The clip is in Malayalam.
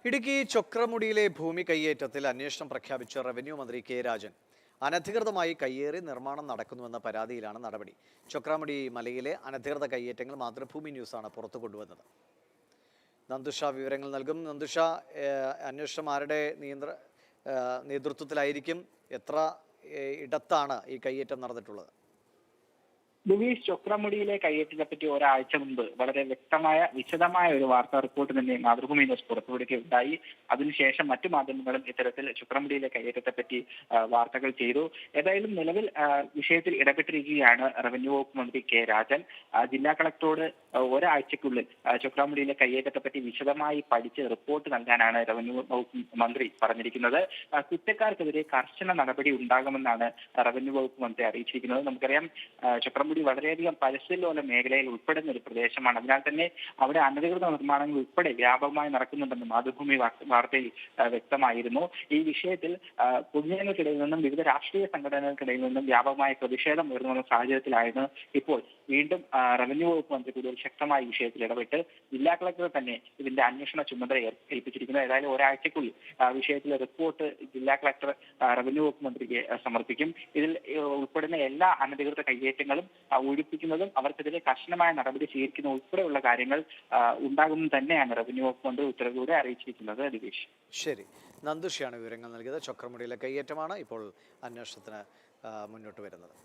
ഇടുക്കി ചൊക്രമുടിയിലെ ഭൂമി കയ്യേറ്റത്തിൽ അന്വേഷണം പ്രഖ്യാപിച്ച റവന്യൂ മന്ത്രി കെ രാജൻ. അനധികൃതമായി കയ്യേറി നിർമ്മാണം നടക്കുന്നുവെന്ന പരാതിയിലാണ് നടപടി. ചൊക്രമുടി മലയിലെ അനധികൃത കയ്യേറ്റങ്ങൾ മാതൃഭൂമി ന്യൂസാണ് പുറത്തു കൊണ്ടുവന്നത്. നന്ദുഷ വിവരങ്ങൾ നൽകും. നന്ദുഷ, അന്വേഷണം ആരുടെ നേതൃത്വത്തിലായിരിക്കും? എത്ര ഇടത്താണ് ഈ കയ്യേറ്റം നടന്നിട്ടുള്ളത്? ദിലീഷ്, ചൊക്രമുടിയിലെ കയ്യേറ്റത്തെ പറ്റി ഒരാഴ്ച മുമ്പ് വളരെ വ്യക്തമായ വിശദമായ ഒരു വാർത്താ റിപ്പോർട്ട് തന്നെ മാതൃഭൂമി ന്യൂസ് പുറത്തുവിടുകയുണ്ടായി. അതിനുശേഷം മറ്റു മാധ്യമങ്ങളും ഇത്തരത്തിൽ ചൊക്രമുടിയിലെ കയ്യേറ്റത്തെ പറ്റി വാർത്തകൾ ചെയ്തു. ഏതായാലും നിലവിൽ വിഷയത്തിൽ ഇടപെട്ടിരിക്കുകയാണ് റവന്യൂ വകുപ്പ് മന്ത്രി കെ രാജൻ. ജില്ലാ കളക്ടറോട് ഒരാഴ്ചക്കുള്ളിൽ ചൊക്രമുടിയിലെ കയ്യേറ്റത്തെ പറ്റി വിശദമായി പഠിച്ച് റിപ്പോർട്ട് നൽകാനാണ് റവന്യൂ വകുപ്പ് മന്ത്രി പറഞ്ഞിരിക്കുന്നത്. കുറ്റക്കാർക്കെതിരെ കർശന നടപടി ഉണ്ടാകുമെന്നാണ് റവന്യൂ വകുപ്പ് മന്ത്രി അറിയിച്ചിരിക്കുന്നത്. നമുക്കറിയാം, ചൊക്രമുടി വളരെയധികം പരിസ്ഥിതിലോല മേഖലയിൽ ഉൾപ്പെടുന്ന ഒരു പ്രദേശമാണ്. അതിനാൽ തന്നെ അവിടെ അനധികൃത നിർമ്മാണങ്ങൾ ഉൾപ്പെടെ വ്യാപകമായി നടക്കുന്നുണ്ടെന്ന് മാതൃഭൂമി വാർത്തയിൽ വ്യക്തമായിരുന്നു. ഈ വിഷയത്തിൽ പൊതുജനങ്ങൾക്കിടയിൽ നിന്നും വിവിധ രാഷ്ട്രീയ സംഘടനകൾക്കിടയിൽ നിന്നും വ്യാപകമായ പ്രതിഷേധം ഉയർന്നു വന്ന സാഹചര്യത്തിലായിരുന്നു ഇപ്പോൾ വീണ്ടും റവന്യൂ വകുപ്പ് മന്ത്രി കൂടുതൽ ശക്തമായ വിഷയത്തിൽ ഇടപെട്ട് ജില്ലാ കളക്ടർ തന്നെ ഇതിന്റെ അന്വേഷണ ചുമതല ഏൽപ്പിച്ചിരിക്കുന്നത്. ഏതായാലും ഒരാഴ്ചക്കുള്ളിൽ വിഷയത്തിലെ റിപ്പോർട്ട് ജില്ലാ കളക്ടർ റവന്യൂ വകുപ്പ് മന്ത്രിക്ക് സമർപ്പിക്കും. ഇതിൽ ഉൾപ്പെടുന്ന എല്ലാ അനധികൃത കയ്യേറ്റങ്ങളും ഒഴിപ്പിക്കുന്നതും അവർക്കെതിരെ കർശനമായ നടപടി സ്വീകരിക്കുന്ന ഉൾപ്പെടെയുള്ള കാര്യങ്ങൾ ഉണ്ടാകുമെന്ന് തന്നെയാണ് റവന്യൂ വകുപ്പ് മന്ത്രി ഉത്തരവിലൂടെ അറിയിച്ചിരിക്കുന്നത്. ദിലീഷ്, ശരി. നന്ദുഷയാണ് വിവരങ്ങൾ നൽകിയത്. ചൊക്രമുടിയിലെ കയ്യേറ്റമാണ് ഇപ്പോൾ അന്വേഷണത്തിന് മുന്നോട്ട് വരുന്നത്.